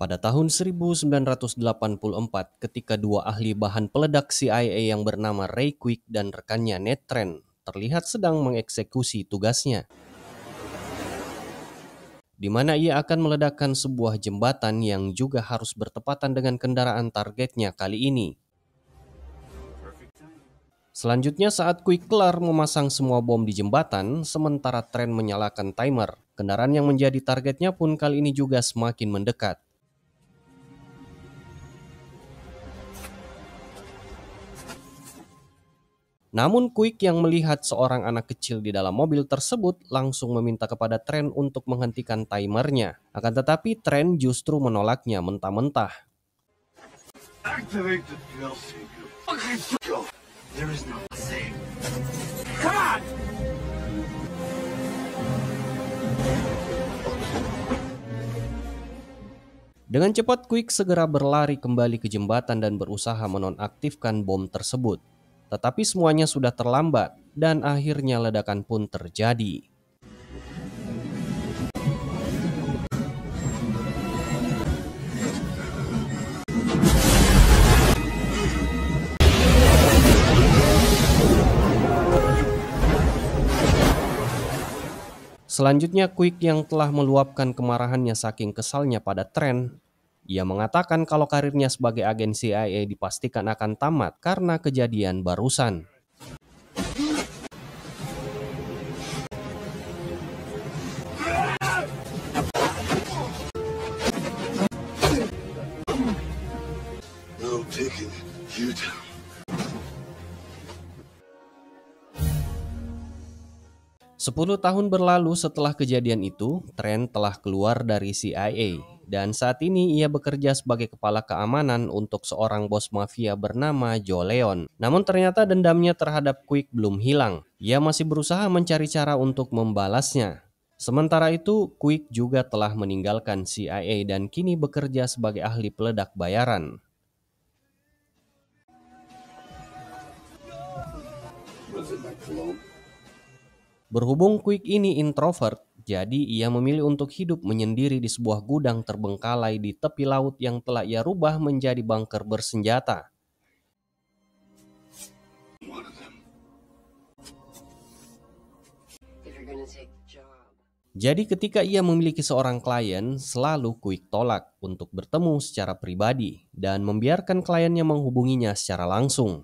Pada tahun 1984, ketika dua ahli bahan peledak CIA yang bernama Ray Quick dan rekannya Ned Trent terlihat sedang mengeksekusi tugasnya, di mana ia akan meledakkan sebuah jembatan yang juga harus bertepatan dengan kendaraan targetnya kali ini. Selanjutnya saat Quick kelar memasang semua bom di jembatan, sementara Trent menyalakan timer, kendaraan yang menjadi targetnya pun kali ini juga semakin mendekat. Namun Quick yang melihat seorang anak kecil di dalam mobil tersebut langsung meminta kepada Trent untuk menghentikan timernya. Akan tetapi Trent justru menolaknya mentah-mentah. Dengan cepat Quick segera berlari kembali ke jembatan dan berusaha menonaktifkan bom tersebut. Tetapi semuanya sudah terlambat dan akhirnya ledakan pun terjadi. Selanjutnya Quick yang telah meluapkan kemarahannya saking kesalnya pada Trent, ia mengatakan kalau karirnya sebagai agen CIA dipastikan akan tamat karena kejadian barusan. No taking you down. 10 tahun berlalu setelah kejadian itu, Trent telah keluar dari CIA dan saat ini ia bekerja sebagai kepala keamanan untuk seorang bos mafia bernama Joe Leon. Namun ternyata dendamnya terhadap Quick belum hilang. Ia masih berusaha mencari cara untuk membalasnya. Sementara itu, Quick juga telah meninggalkan CIA dan kini bekerja sebagai ahli peledak bayaran. Berhubung Quick ini introvert, jadi ia memilih untuk hidup menyendiri di sebuah gudang terbengkalai di tepi laut yang telah ia rubah menjadi bunker bersenjata. Jadi ketika ia memiliki seorang klien, selalu Quick tolak untuk bertemu secara pribadi dan membiarkan kliennya menghubunginya secara langsung.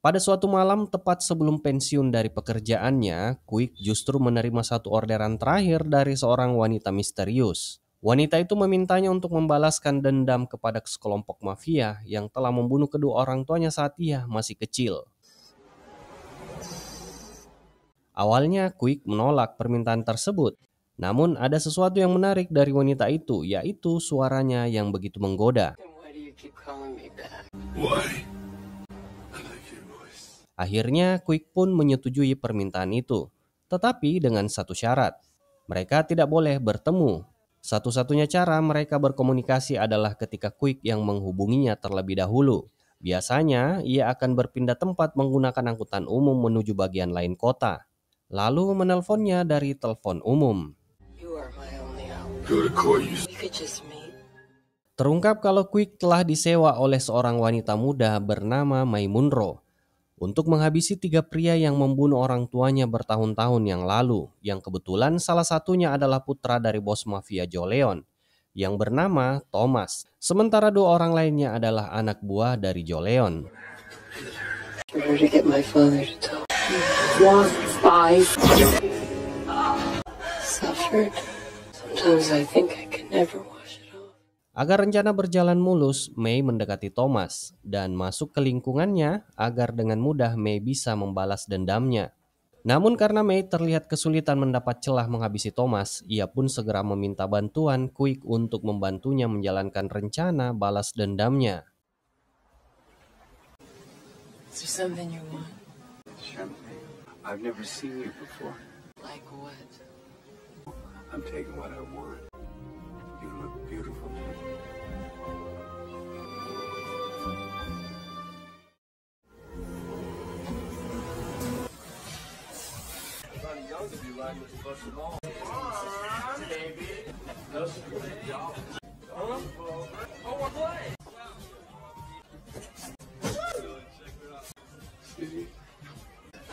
Pada suatu malam tepat sebelum pensiun dari pekerjaannya, Quick justru menerima satu orderan terakhir dari seorang wanita misterius. Wanita itu memintanya untuk membalaskan dendam kepada sekelompok mafia yang telah membunuh kedua orang tuanya saat ia masih kecil. Awalnya Quick menolak permintaan tersebut. Namun ada sesuatu yang menarik dari wanita itu, yaitu suaranya yang begitu menggoda. Akhirnya Quick pun menyetujui permintaan itu, tetapi dengan satu syarat. Mereka tidak boleh bertemu. Satu-satunya cara mereka berkomunikasi adalah ketika Quick yang menghubunginya terlebih dahulu. Biasanya ia akan berpindah tempat menggunakan angkutan umum menuju bagian lain kota, lalu menelponnya dari telepon umum. Terungkap kalau Quick telah disewa oleh seorang wanita muda bernama May Munro untuk menghabisi 3 pria yang membunuh orang tuanya bertahun-tahun yang lalu, yang kebetulan salah satunya adalah putra dari bos mafia Joe Leon, yang bernama Thomas. Sementara 2 orang lainnya adalah anak buah dari Joe Leon. Agar rencana berjalan mulus, May mendekati Thomas dan masuk ke lingkungannya agar dengan mudah May bisa membalas dendamnya. Namun karena May terlihat kesulitan mendapat celah menghabisi Thomas, ia pun segera meminta bantuan Quick untuk membantunya menjalankan rencana balas dendamnya.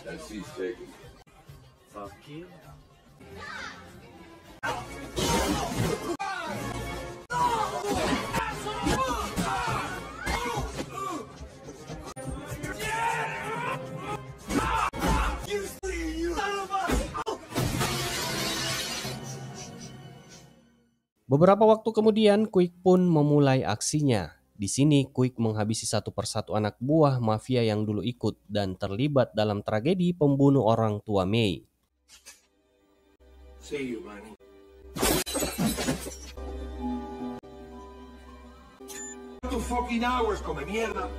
That seat's taken. Fuck you. Beberapa waktu kemudian, Quick pun memulai aksinya. Di sini, Quick menghabisi satu persatu anak buah mafia yang dulu ikut dan terlibat dalam tragedi pembunuh orang tua May. See you, Manny. Tu fucking hours, come mierda.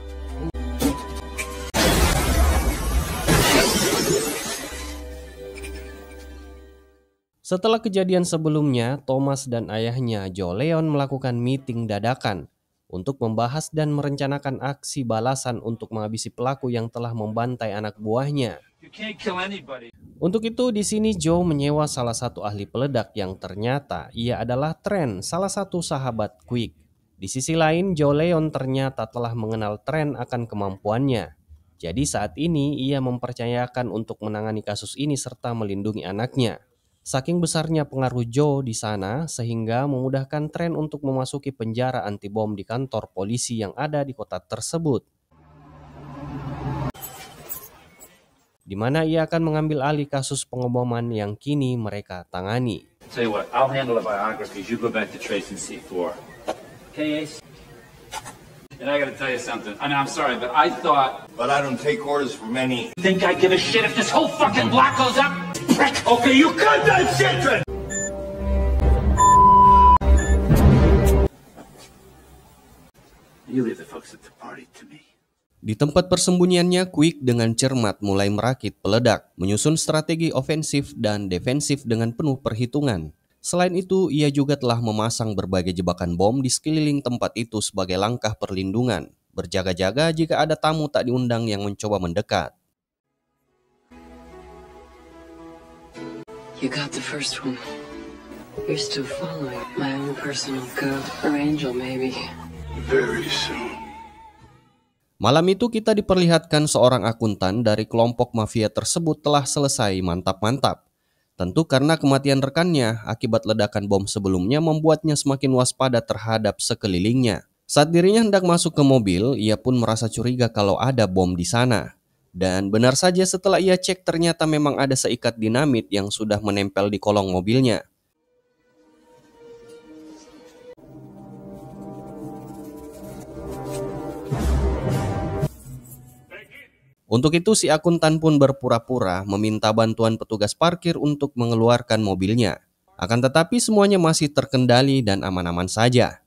Setelah kejadian sebelumnya, Thomas dan ayahnya Joe Leon melakukan meeting dadakan untuk membahas dan merencanakan aksi balasan untuk menghabisi pelaku yang telah membantai anak buahnya. You can't kill anybody. Untuk itu, di sini Joe menyewa salah satu ahli peledak yang ternyata ia adalah Trent, salah satu sahabat Quick. Di sisi lain, Joe Leon ternyata telah mengenal Trent akan kemampuannya. Jadi saat ini ia mempercayakan untuk menangani kasus ini serta melindungi anaknya. Saking besarnya pengaruh Joe di sana sehingga memudahkan Trent untuk memasuki penjara anti bom di kantor polisi yang ada di kota tersebut, di mana ia akan mengambil alih kasus pengeboman yang kini mereka tangani. Tell you what, I'll handle the biographies. You go back to Trace and C4. Okay, Ace? And I gotta tell you something. I mean, I'm sorry, but I thought... But I don't take orders from any. Think I give a shit if this whole fucking block goes up? Prick! Okay, you cut that shit then! You leave the folks at the party to me. Di tempat persembunyiannya, Quick dengan cermat mulai merakit peledak, menyusun strategi ofensif dan defensif dengan penuh perhitungan. Selain itu, ia juga telah memasang berbagai jebakan bom di sekeliling tempat itu sebagai langkah perlindungan, berjaga-jaga jika ada tamu tak diundang yang mencoba mendekat. You got the first one. You're still following my own personal code, or angel maybe. Very soon. Malam itu kita diperlihatkan seorang akuntan dari kelompok mafia tersebut telah selesai mantap-mantap. Tentu karena kematian rekannya akibat ledakan bom sebelumnya membuatnya semakin waspada terhadap sekelilingnya. Saat dirinya hendak masuk ke mobil, ia pun merasa curiga kalau ada bom di sana. Dan benar saja setelah ia cek ternyata memang ada seikat dinamit yang sudah menempel di kolong mobilnya. Untuk itu si akuntan pun berpura-pura meminta bantuan petugas parkir untuk mengeluarkan mobilnya. Akan tetapi semuanya masih terkendali dan aman-aman saja.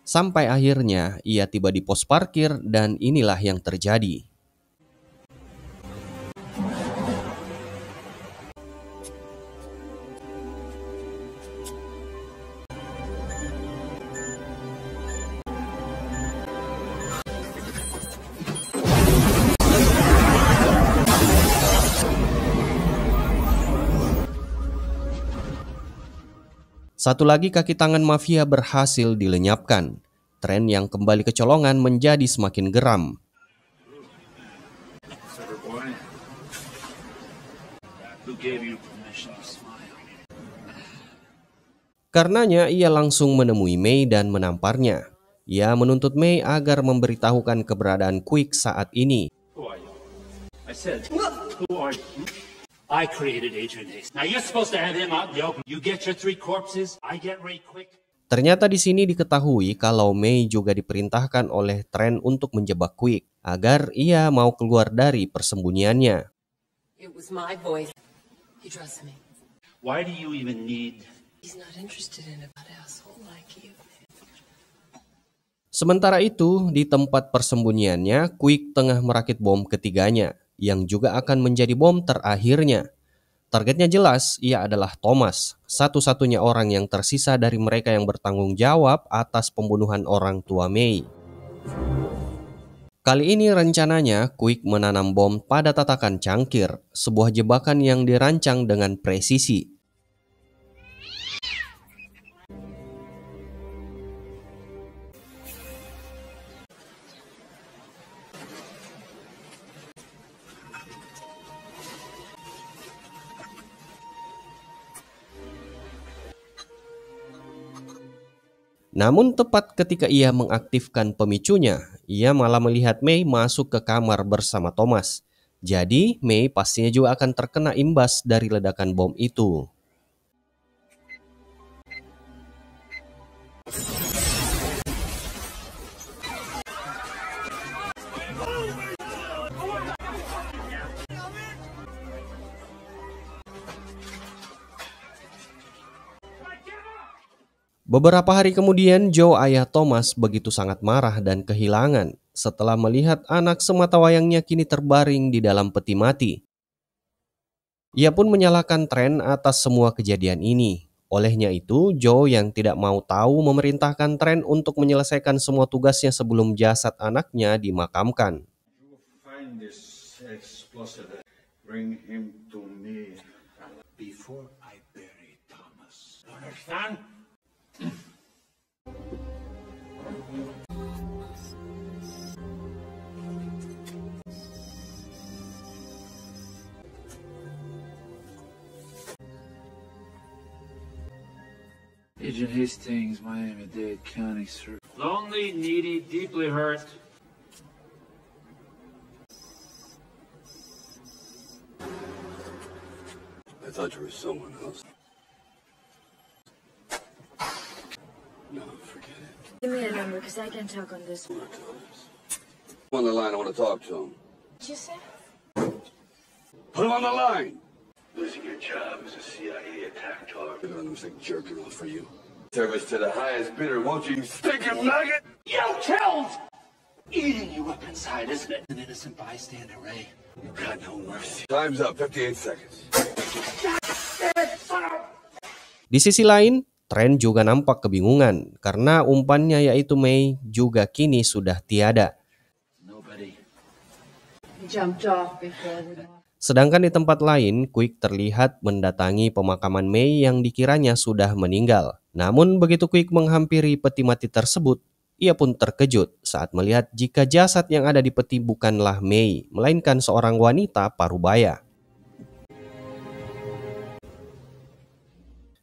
Sampai akhirnya ia tiba di pos parkir dan inilah yang terjadi. Satu lagi kaki tangan mafia berhasil dilenyapkan. Tren yang kembali kecolongan menjadi semakin geram. Karenanya ia langsung menemui May dan menamparnya. Ia menuntut May agar memberitahukan keberadaan Quick saat ini. I said, who are you? I created Adrian Hayes. Now you're supposed to have him out in the open. You get your 3 corpses, I get Ray Quick. Ternyata di sini diketahui kalau May juga diperintahkan oleh Trent untuk menjebak Quick agar ia mau keluar dari persembunyiannya. It was my voice. He trusts me. Why do you even need... He's not interested in a bad asshole like you. Sementara itu, di tempat persembunyiannya, Quick tengah merakit bom ketiganya, yang juga akan menjadi bom terakhirnya. Targetnya jelas, ia adalah Thomas, satu-satunya orang yang tersisa dari mereka yang bertanggung jawab atas pembunuhan orang tua May. Kali ini rencananya Quick menanam bom pada tatakan cangkir, sebuah jebakan yang dirancang dengan presisi. Namun tepat ketika ia mengaktifkan pemicunya, ia malah melihat May masuk ke kamar bersama Thomas. Jadi May pastinya juga akan terkena imbas dari ledakan bom itu. Beberapa hari kemudian, Joe, ayah Thomas, begitu sangat marah dan kehilangan setelah melihat anak sematawayangnya kini terbaring di dalam peti mati. Ia pun menyalahkan Trent atas semua kejadian ini. Olehnya itu, Joe yang tidak mau tahu memerintahkan Trent untuk menyelesaikan semua tugasnya sebelum jasad anaknya dimakamkan. Find this explosive. Bring him to me before I bury Thomas. Understand? Agent Hastings, Miami-Dade County, sir. Lonely, needy, deeply hurt. I thought you were someone else. No, forget it. Give me a number, because I can't talk on this one. On the line, I want to talk to him. What'd you say? Put him on the line! Losing your job as a CIA attack dog. Look at him, like jerking off for you. Service to the highest bidder, won't you stinking nugget? You killed! Eating you up inside, isn't it? An innocent bystander, Ray. You got no mercy. Time's up, 58 seconds. Di sisi lain, Trent juga nampak kebingungan karena umpannya yaitu May juga kini sudah tiada. Nobody. Jumped off before we lost. Sedangkan di tempat lain, Quick terlihat mendatangi pemakaman May yang dikiranya sudah meninggal. Namun begitu Quick menghampiri peti mati tersebut, ia pun terkejut saat melihat jika jasad yang ada di peti bukanlah May, melainkan seorang wanita parubaya.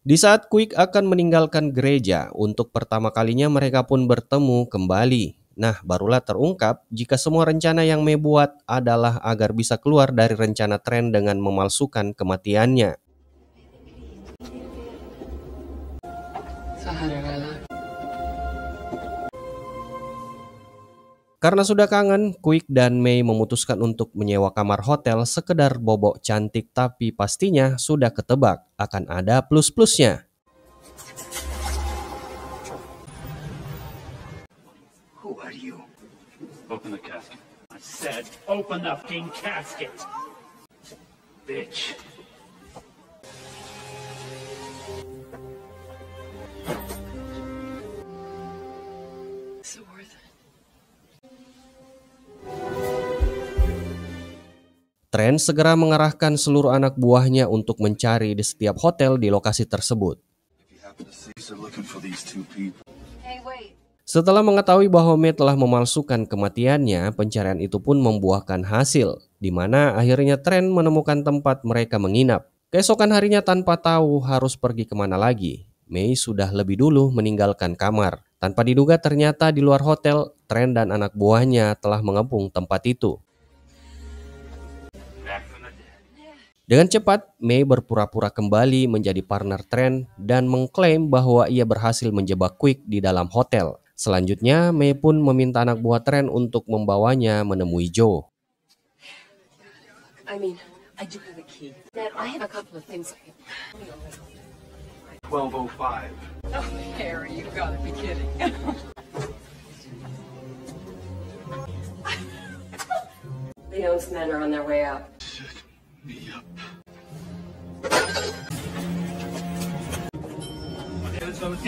Di saat Quick akan meninggalkan gereja, untuk pertama kalinya mereka pun bertemu kembali. Nah, barulah terungkap jika semua rencana yang May buat adalah agar bisa keluar dari rencana Trent dengan memalsukan kematiannya. Karena sudah kangen, Quick dan May memutuskan untuk menyewa kamar hotel sekedar bobok cantik, tapi pastinya sudah ketebak akan ada plus-plusnya. Who are you? Open the casket. I said, open the fucking casket. Bitch. Is it worth it? Trent segera mengerahkan seluruh anak buahnya untuk mencari di setiap hotel di lokasi tersebut. Hey, wait. Setelah mengetahui bahwa May telah memalsukan kematiannya, pencarian itu pun membuahkan hasil, di mana akhirnya Trent menemukan tempat mereka menginap. Keesokan harinya tanpa tahu harus pergi kemana lagi, May sudah lebih dulu meninggalkan kamar. Tanpa diduga ternyata di luar hotel, Trent dan anak buahnya telah mengepung tempat itu. Dengan cepat, May berpura-pura kembali menjadi partner Trent dan mengklaim bahwa ia berhasil menjebak Quick di dalam hotel. Selanjutnya, May pun meminta anak buah Trent untuk membawanya menemui Joe. I mean, I do have a key. Dad, I have a couple of things. 12:05. Oh, Harry, you gotta be kidding. Leon's men are on their way out. Me up.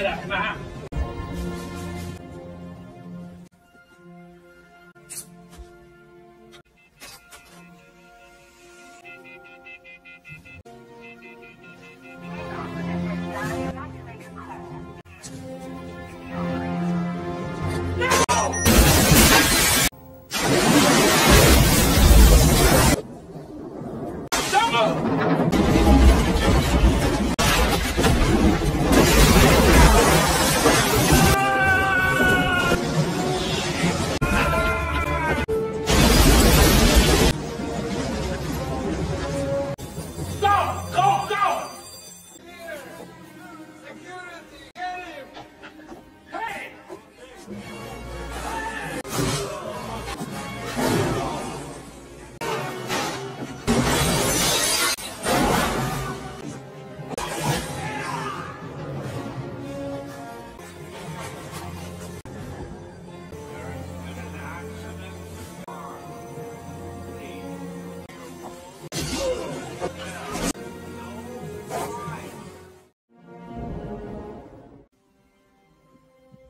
get out. Come on.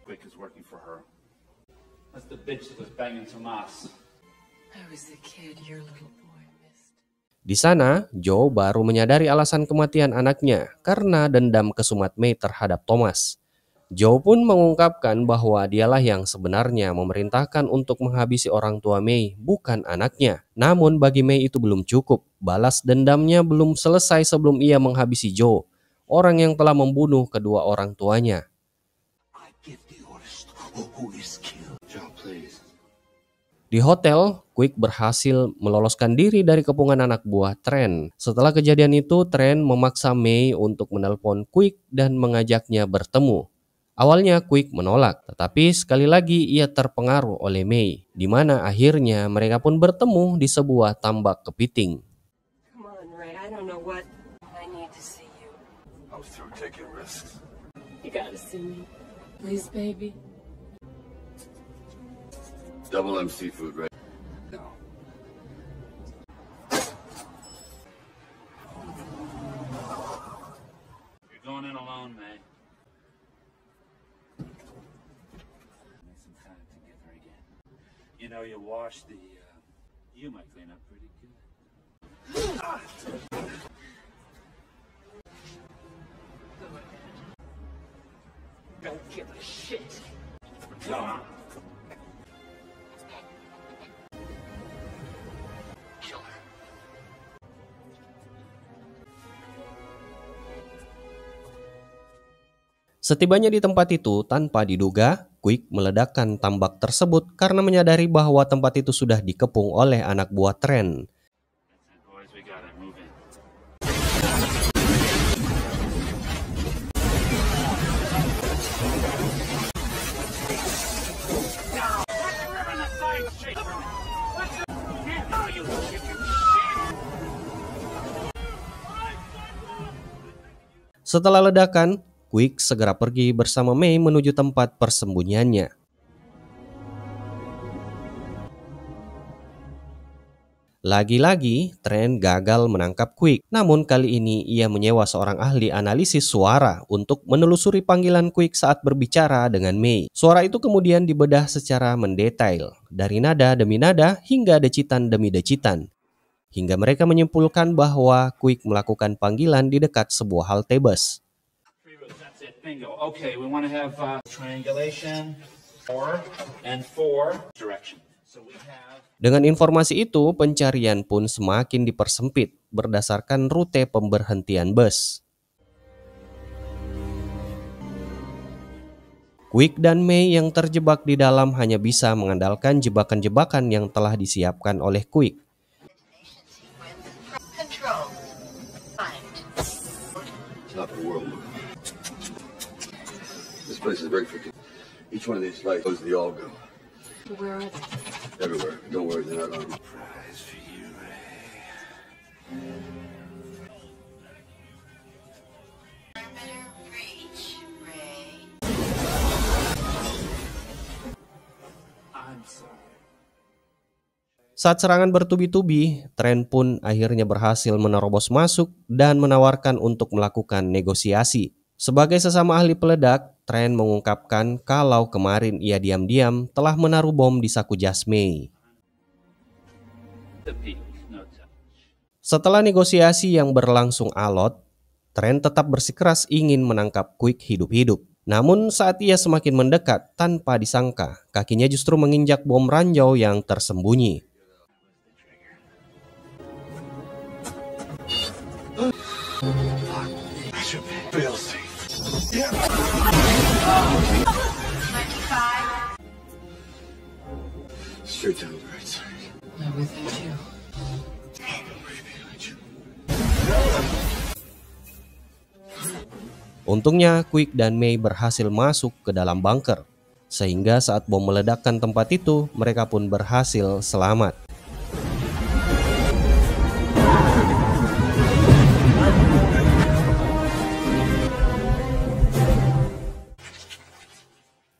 Quick is working for her. That's the bitch that was banging Tomas. I was the kid your little boy missed. Di sana, Joe baru menyadari alasan kematian anaknya karena dendam kesumat May terhadap Thomas. Joe pun mengungkapkan bahwa dialah yang sebenarnya memerintahkan untuk menghabisi orang tua May, bukan anaknya. Namun bagi May itu belum cukup. Balas dendamnya belum selesai sebelum ia menghabisi Joe, orang yang telah membunuh kedua orang tuanya. Di hotel, Quick berhasil meloloskan diri dari kepungan anak buah Trent. Setelah kejadian itu, Trent memaksa May untuk menelpon Quick dan mengajaknya bertemu. Awalnya Quick menolak, tetapi sekali lagi ia terpengaruh oleh May, di mana akhirnya mereka pun bertemu di sebuah tambak kepiting. Come on, Ray. I don't know what. I need to see you. I was through taking risks. You gotta see me. Please, baby. Double M seafood, right? No. You're going in alone, May. Make some time together again. You know, you wash the, you might clean up pretty good. Don't give a shit. Setibanya di tempat itu, tanpa diduga, Quick meledakkan tambak tersebut karena menyadari bahwa tempat itu sudah dikepung oleh anak buah Trent. Boys, we gotta move in. Setelah ledakan, Quick segera pergi bersama May menuju tempat persembunyiannya. Lagi-lagi, Trent gagal menangkap Quick. Namun kali ini ia menyewa seorang ahli analisis suara untuk menelusuri panggilan Quick saat berbicara dengan May. Suara itu kemudian dibedah secara mendetail, dari nada demi nada hingga decitan demi decitan. Hingga mereka menyimpulkan bahwa Quick melakukan panggilan di dekat sebuah halte bus. That's it, bingo. Okay, we want to have triangulation, 4 and 4 direction. So we have. Dengan informasi itu, pencarian pun semakin dipersempit berdasarkan rute pemberhentian bus. Quick dan May yang terjebak di dalam hanya bisa mengandalkan jebakan-jebakan yang telah disiapkan oleh Quick. Control. Find. Top of the world. This place is very tricky. Each one of these lights goes to the all go. Where are they? Everywhere. Don't worry, they're not armed. Prize for you, Ray. Better reach, Ray. I'm sorry. Saat serangan bertubi-tubi, Trent pun akhirnya berhasil menerobos masuk dan menawarkan untuk melakukan negosiasi. Sebagai sesama ahli peledak, Trent mengungkapkan kalau kemarin ia diam-diam telah menaruh bom di saku jas May. Setelah negosiasi yang berlangsung alot, Trent tetap bersikeras ingin menangkap Quick hidup-hidup. Namun saat ia semakin mendekat, tanpa disangka, kakinya justru menginjak bom ranjau yang tersembunyi. Straight down the right side. Not without you. Right behind you. Untungnya Quick dan May berhasil masuk ke dalam bunker, sehingga saat bom meledakkan tempat itu, mereka pun berhasil selamat.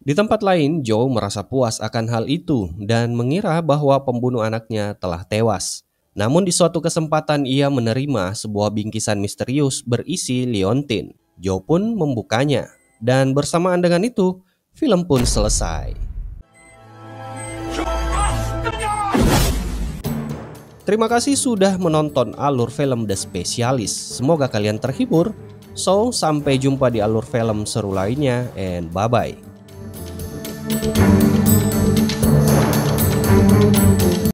Di tempat lain, Joe merasa puas akan hal itu dan mengira bahwa pembunuh anaknya telah tewas. Namun di suatu kesempatan ia menerima sebuah bingkisan misterius berisi liontin. Joe pun membukanya, dan bersamaan dengan itu, film pun selesai. Terima kasih sudah menonton alur film The Specialist. Semoga kalian terhibur. So, sampai jumpa di alur film seru lainnya, and bye-bye.